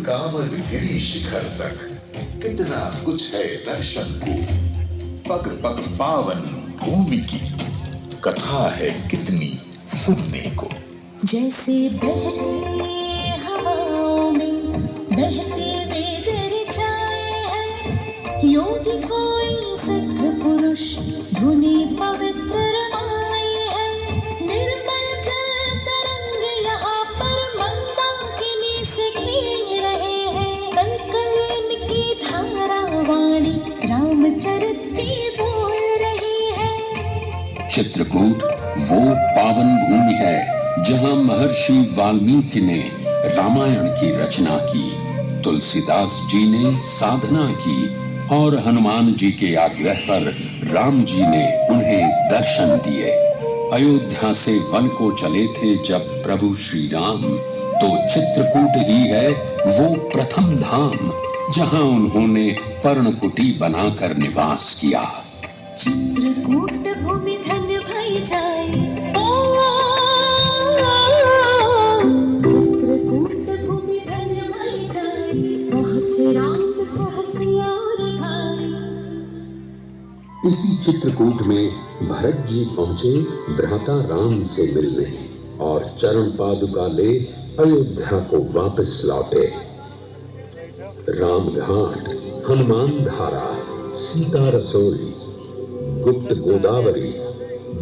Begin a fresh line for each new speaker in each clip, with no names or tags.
कामदगिरी शिखर तक कितना कुछ है दर्शन को। पग पग पावन भूमि की कथा है कितनी सुनने को।
जैसे बहते हवाओं में बहते वेद ऋचाएं हैं, योगी कोई सिद्ध पुरुष धुनि पवित्र रमाए हैं। निर्मल जल तरंग यहाँ पर मंदाकिनी से खेल रहे हैं। कल कल इनकी धारा वाणी रामचरित की बोल रही है।
चित्रकूट वो पावन भूमि है जहां महर्षि वाल्मीकि ने रामायण की रचना की, तुलसीदास जी ने साधना की और हनुमान जी के आग्रह पर राम जी ने उन्हें दर्शन दिए। अयोध्या से वन को चले थे जब प्रभु श्री राम, तो चित्रकूट ही है वो प्रथम धाम जहां उन्होंने पर्णकुटी बनाकर निवास किया।
चित्रकूट भूमि धन्य भई जाए, चित्रकूट भूमि धन्य भई जाए, पहुँच राम सहसिया भाई।
इसी चित्रकूट में भरत जी पहुंचे भ्राता राम से मिलने और चरण पादुका ले अयोध्या को वापस लौटे। राम घाट, हनुमान धारा, सीता रसोई, गुप्त गोदावरी,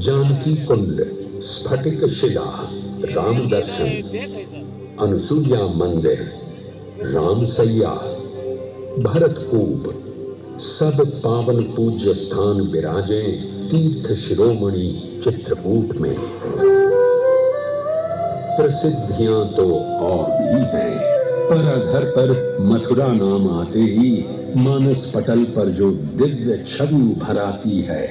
जानकी कुंड, स्फटिक शिला, राम दर्शन, अनुसुईया मंदिर, रामसैया, भरतकूप, सब पावन पूज्य स्थान विराजे तीर्थ शिरोमणि चित्रकूट में। प्रसिद्धियां तो और भी हैं, पर अधर पर मथुरा नाम आते ही मानस पटल पर जो दिव्य छवि उभर आती है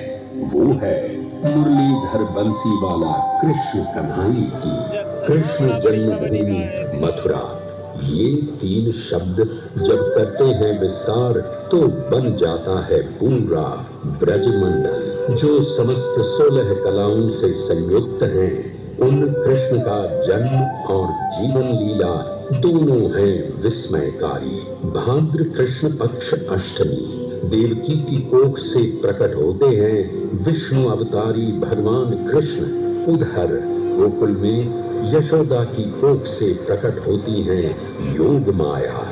वो है मुरलीधर बंसी वाला कृष्ण कन्हई की। कृष्ण जन्मभूमि मथुरा, ये तीन शब्द जब करते हैं विस्तार तो बन जाता है पूरा ब्रजमंडल, जो समस्त 16 कलाओं से संयुक्त हैं। उन कृष्ण का जन्म और जीवन लीला दोनों हैं विस्मयकारी। भाद्र कृष्ण पक्ष अष्टमी देवकी की कोख से प्रकट होते हैं विष्णु अवतारी भगवान कृष्ण। उधर गोकुल में यशोदा की कोख से प्रकट होती हैं योग माया।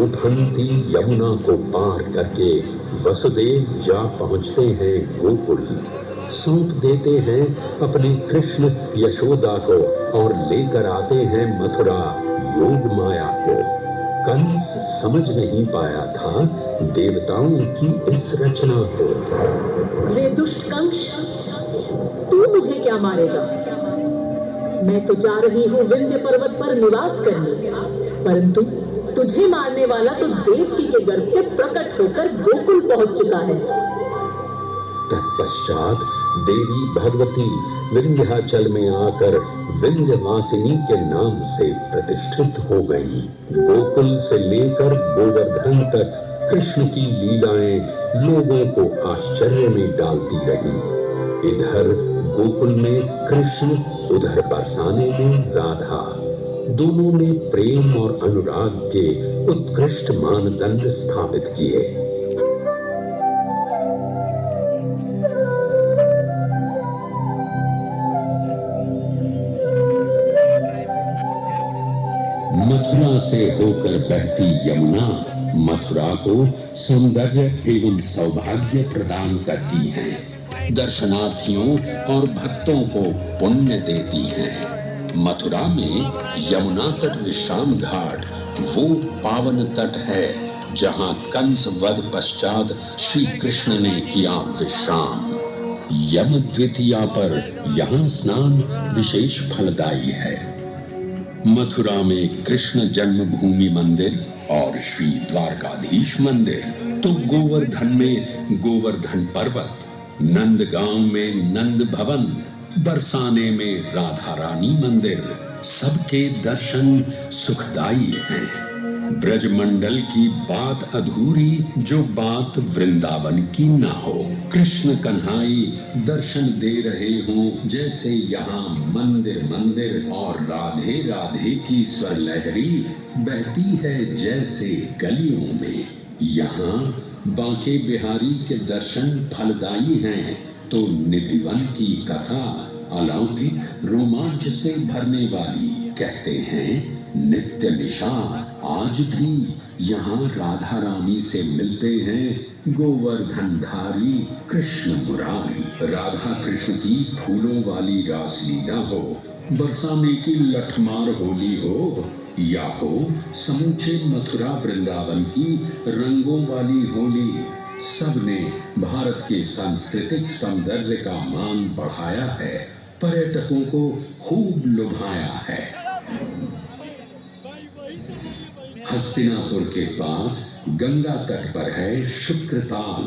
उफनती यमुना को पार करके वसुदेव जा पहुंचते हैं गोकुल, सौंप देते हैं अपने कृष्ण यशोदा को और लेकर आते हैं मथुरा योग माया को। कंस समझ नहीं पाया था देवताओं की इस रचना को।
रे दुष्ट कंस, तू मुझे क्या मारेगा? मैं तो जा रही हूँ विंध्य पर्वत पर निवास करने, परंतु तुझे मारने वाला तो देवकी के गर्भ से प्रकट होकर गोकुल पहुंच चुका है।
तत्पश्चात देवी भगवती विंध्याचल में आकर विंध्यवासिनी के नाम से प्रतिष्ठित हो गई। गोकुल से लेकर गोवर्धन तक कृष्ण की लीलाएं लोगों को आश्चर्य में डालती रही। इधर गोकुल में कृष्ण, उधर बरसाने में राधा, दोनों ने प्रेम और अनुराग के उत्कृष्ट मानदंड स्थापित किए। मथुरा से होकर बहती यमुना मथुरा को सौंदर्य एवं सौभाग्य प्रदान करती हैं, दर्शनार्थियों और भक्तों को पुण्य देती हैं। मथुरा में यमुना तट विश्राम घाट वो पावन तट है जहां कंस वध पश्चात श्री कृष्ण ने किया विश्राम। यम द्वितीया पर यहाँ स्नान विशेष फलदायी है। मथुरा में कृष्ण जन्मभूमि मंदिर और श्री द्वारकाधीश मंदिर, तो गोवर्धन में गोवर्धन पर्वत, नंदगांव में नंद भवन, बरसाने में राधा रानी मंदिर, सबके दर्शन सुखदायी हैं। ब्रजमंडल की बात अधूरी जो बात वृंदावन की ना हो। कृष्ण कन्हाई दर्शन दे रहे हों जैसे यहाँ मंदिर मंदिर, और राधे राधे की स्वर लहरी बहती है जैसे गलियों में। यहाँ बांके बिहारी के दर्शन फलदायी हैं तो निधिवन की कथा अलौकिक रोमांच से भरने वाली। कहते हैं नित्य निशा आज भी यहाँ राधा रानी से मिलते हैं गोवर्धनधारी कृष्ण मुरारी। राधा कृष्ण की फूलों वाली रासलीला हो, बरसाने की लठमार होली हो, या हो समूचे मथुरा वृंदावन की रंगों वाली होली, सबने भारत के सांस्कृतिक सौंदर्य का मान बढ़ाया है, पर्यटकों को खूब लुभाया है। हस्तिनापुर के पास गंगा तट पर है शुक्रताल,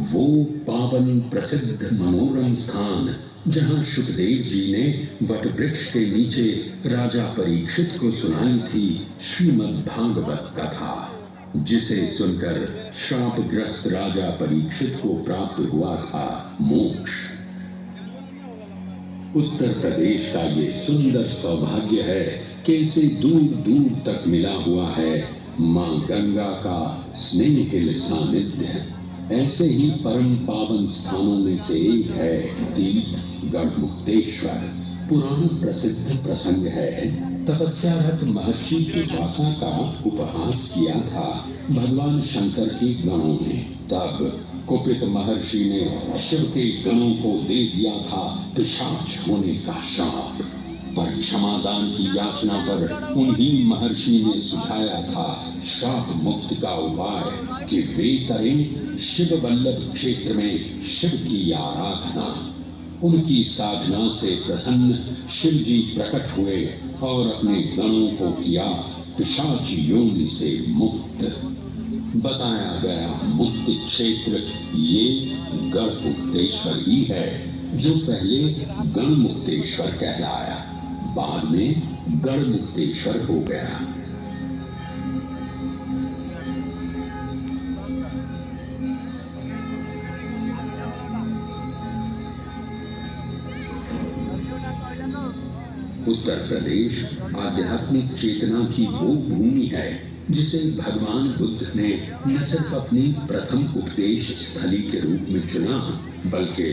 वो पावन प्रसिद्ध मनोरम स्थान जहां सुखदेव जी ने वटवृक्ष के नीचे राजा परीक्षित को सुनाई थी श्रीमद् भागवत कथा, जिसे सुनकर शापग्रस्त राजा परीक्षित को प्राप्त हुआ था मोक्ष। उत्तर प्रदेश का ये सुंदर सौभाग्य है कि इसे दूर दूर तक मिला हुआ है मां गंगा का स्नेहिल सानिध्य। ऐसे ही परम पावन स्थानों में से एक है तीर्थ गढ़मुक्तेश्वर। पुराण प्रसिद्ध प्रसंग है, तपस्यारत महर्षि दुर्वासा का उपहास किया था भगवान शंकर के गणों ने। तब कुपित महर्षि ने शिव के गणों को दे दिया था पिशाच होने का शाप, पर क्षमादान की याचना पर उन्हीं महर्षि ने सुझाया था शाप मुक्ति का उपाय कि वे करें शिव वल्लभ क्षेत्र में शिव की आराधना। उनकी साधना से प्रसन्न शिव जी प्रकट हुए और अपने गणों को किया पिशाच योनि से मुक्त। बताया गया मुक्ति क्षेत्र ये गढ़मुक्तेश्वर ही है, जो पहले गणमुक्तेश्वर कहलाया, बाद में गढ़मुक्तेश्वर हो गया। उत्तर प्रदेश आध्यात्मिक चेतना की वो भूमि है जिसे भगवान बुद्ध ने न सिर्फ अपनी प्रथम उपदेश स्थली के रूप में चुना, बल्कि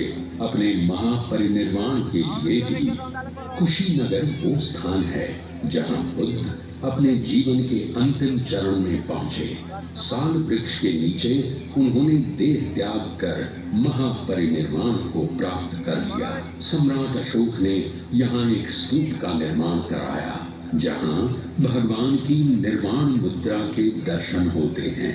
अपने महापरिनिर्वाण के लिए भी। कुशीनगर वो स्थान है जहां बुद्ध अपने जीवन के अंतिम चरण में पहुंचे। साल वृक्ष के नीचे उन्होंने देह त्याग कर महापरिनिर्वाण को प्राप्त कर लिया। सम्राट अशोक ने यहाँ एक स्तूप का निर्माण कराया जहां भगवान की निर्वाण मुद्रा के दर्शन होते हैं।